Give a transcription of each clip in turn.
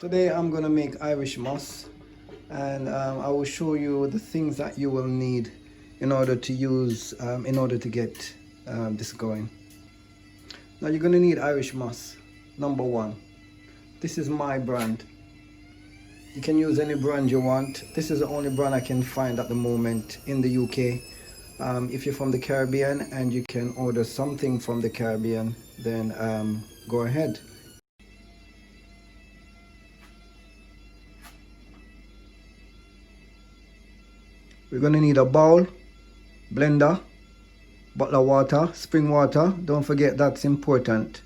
Today I'm gonna make Irish moss, and I will show you the things that you will need in order to use in order to get this going. Now you're gonna need Irish moss. Number one, this is my brand. You can use any brand you want. This is the only brand I can find at the moment in the UK. If you're from the Caribbean and you can order something from the Caribbean, then go ahead. We're gonna need a bowl, blender, bottle of water, spring water. Don't forget that's important.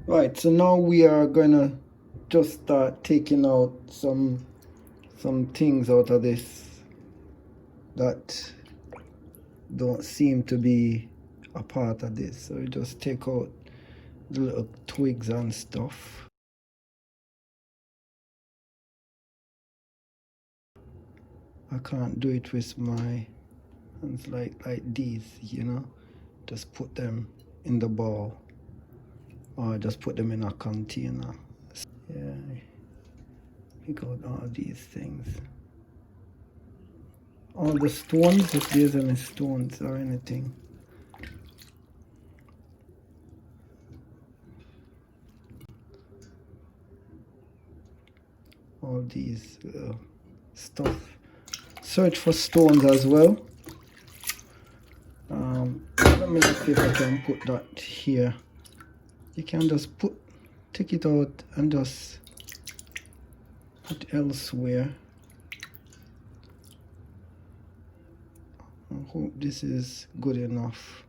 Right, so now we are gonna just start taking out some things out of this that don't seem to be a part of this. So we just take out the little twigs and stuff. I can't do it with my hands like these, you know. Just put them in the bowl or just put them in a container. Yeah, pick out all these things. All the stones, if there's any stones or anything. All these stuff. Search for stones as well. Let me just see if I can put that here. You can just take it out and just put elsewhere. I hope this is good enough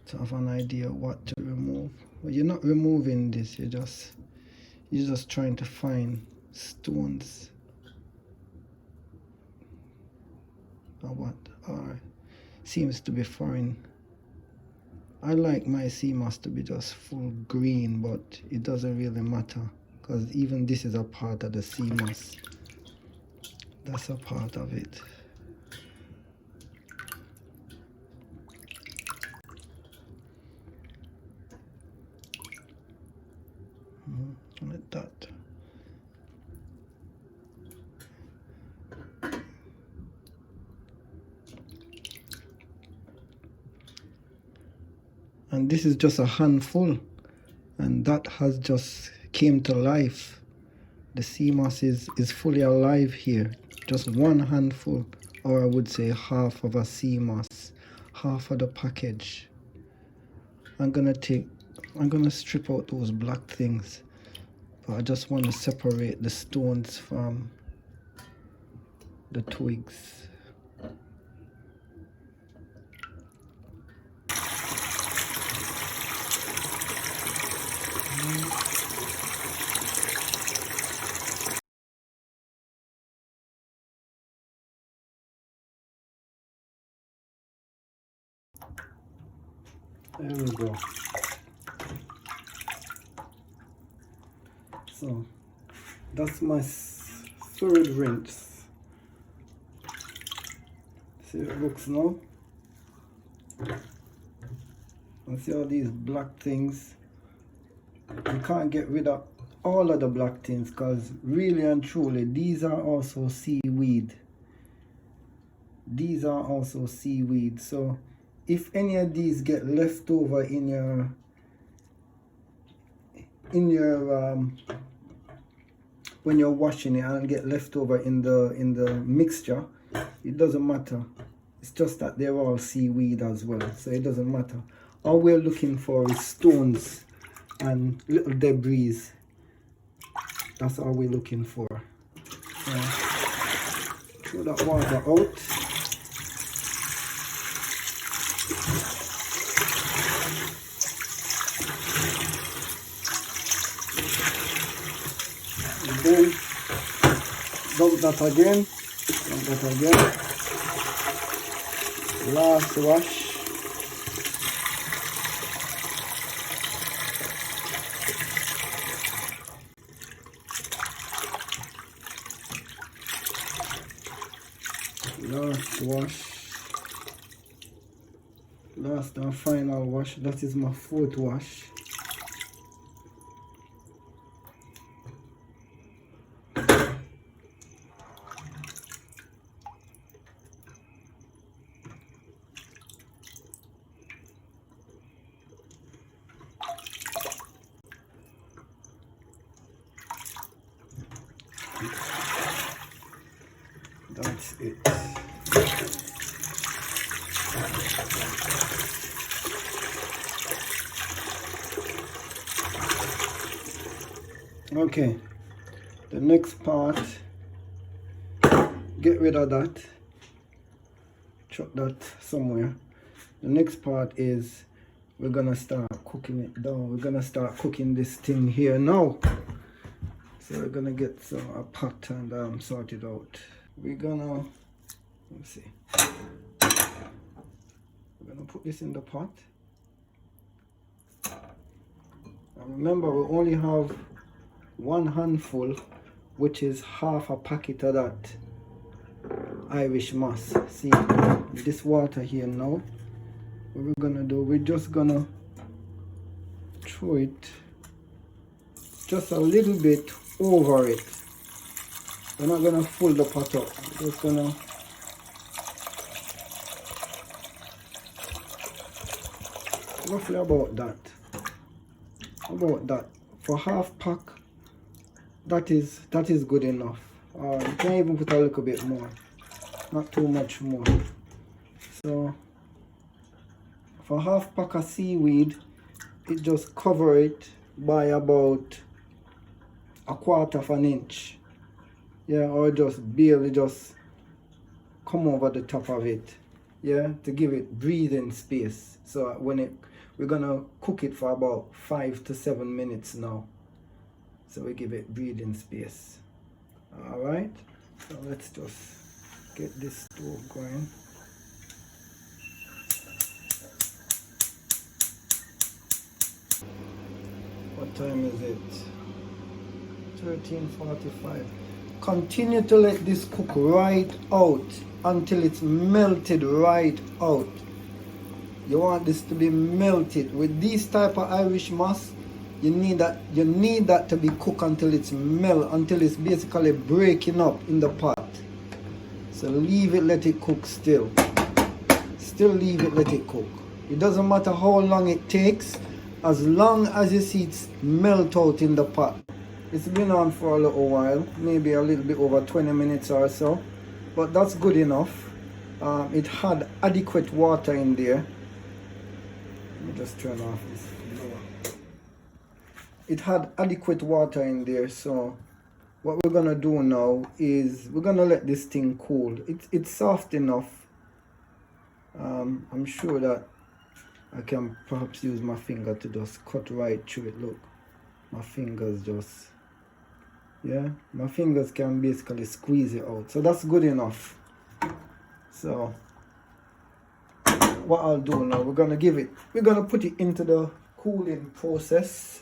to have an idea what to remove. But you're not removing this, you're just trying to find stones or what are seems to be foreign. I like my sea moss to be just full green, but it doesn't really matter because even this is a part of the sea moss. That's a part of it. Like that. And this is just a handful, and that has just came to life. The sea moss is fully alive here. Just one handful, or I would say half of a sea moss, half of the package. I'm gonna strip out those black things, but I just want to separate the stones from the twigs. There we go. So that's my third rinse. See how it looks now? And see all these black things? You can't get rid of all of the black things because really and truly these are also seaweed. These are also seaweed. So if any of these get left over in your when you're washing it and get left over in the mixture, it doesn't matter. It's just that they're all seaweed as well, so it doesn't matter. All we're looking for is stones and little debris. That's all we're looking for. Throw that water out. And then dump that again. Dump that again. Last wash. Last wash. Last and final wash. That is my fourth wash. That's it. Okay, the next part, get rid of that, chuck that somewhere. The next part is we're gonna start cooking it down. We're gonna start cooking this thing here now. So we're gonna get a pot and sort it out. We're gonna, let's see, we're gonna put this in the pot. And remember, we only have one handful, which is half a packet of that Irish moss. See this water here now. What we're gonna do, we're just gonna throw it just a little bit over it. We're not gonna fill the pot up. We're just gonna roughly about that. About that. For half pack, that is good enough. You can even put a little bit more, not too much more. So for half pack of seaweed, it just cover it by about a quarter of an inch. Yeah, or just barely just come over the top of it. Yeah, to give it breathing space. So when we're gonna cook it for about 5 to 7 minutes now. So we give it breathing space. All right, so let's just get this stove going. What time is it? 13:45. Continue to let this cook right out until it's melted right out. You want this to be melted. With these type of Irish moss, you need that to be cooked until it's melt, until it's basically breaking up in the pot. So leave it, let it cook still. Still leave it, let it cook. It doesn't matter how long it takes, as long as you see it melt out in the pot. It's been on for a little while, maybe a little bit over 20 minutes or so, but that's good enough. It had adequate water in there. Let me just turn off this blower. It had adequate water in there, so what we're gonna do now is we're gonna let this thing cool. It's soft enough. I'm sure that I can perhaps use my finger to just cut right through it. Look, my fingers just, yeah, my fingers can basically squeeze it out. So that's good enough. So what I'll do now, we're gonna put it into the cooling process.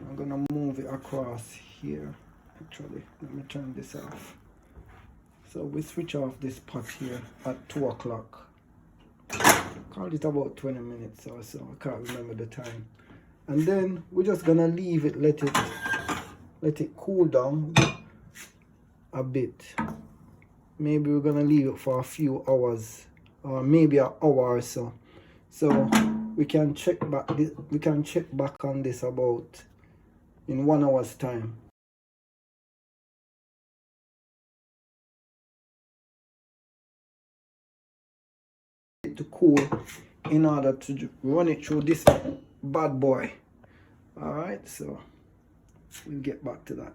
I'm gonna move it across here. Actually, let me turn this off. So we switch off this pot here at 2 o'clock. Call it about 20 minutes or so. I can't remember the time. And then we're just gonna leave it, let it cool down a bit. Maybe we're gonna leave it for a few hours, or maybe an hour or so. So we can check back on this about in 1 hour's time. To cool in order to run it through this bad boy. All right, so we'll get back to that.